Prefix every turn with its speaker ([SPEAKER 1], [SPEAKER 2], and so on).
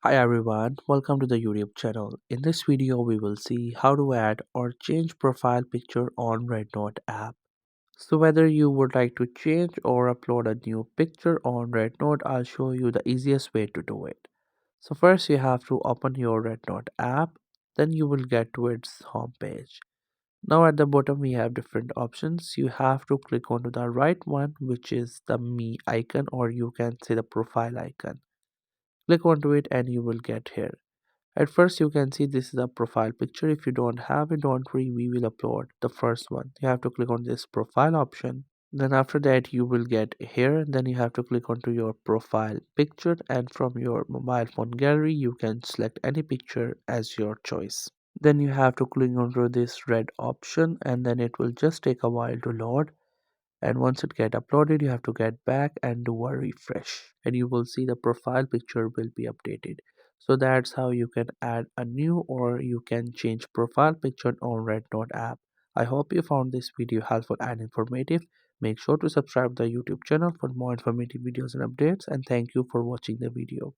[SPEAKER 1] Hi everyone, welcome to the YouTube channel. In this video, we will see how to add or change profile picture on Rednote app. So whether you would like to change or upload a new picture on Rednote, I'll show you the easiest way to do it. So first you have to open your Rednote app, then you will get to its home page. Now at the bottom we have different options. You have to click onto the right one, which is the me icon, or you can say the profile icon. Click onto it and you will get here. At first you can see this is a profile picture. If you don't have it, don't worry, we will upload the first one. You have to click on this profile option. Then after that you will get here. Then you have to click onto your profile picture, and from your mobile phone gallery you can select any picture as your choice. Then you have to click onto this red option, and then it will just take a while to load. And once it get uploaded, you have to get back and do a refresh, and you will see the profile picture will be updated. So that's how you can add a new or you can change profile picture on Rednote app. I hope you found this video helpful and informative. Make sure to subscribe to the YouTube channel for more informative videos and updates, and thank you for watching the video.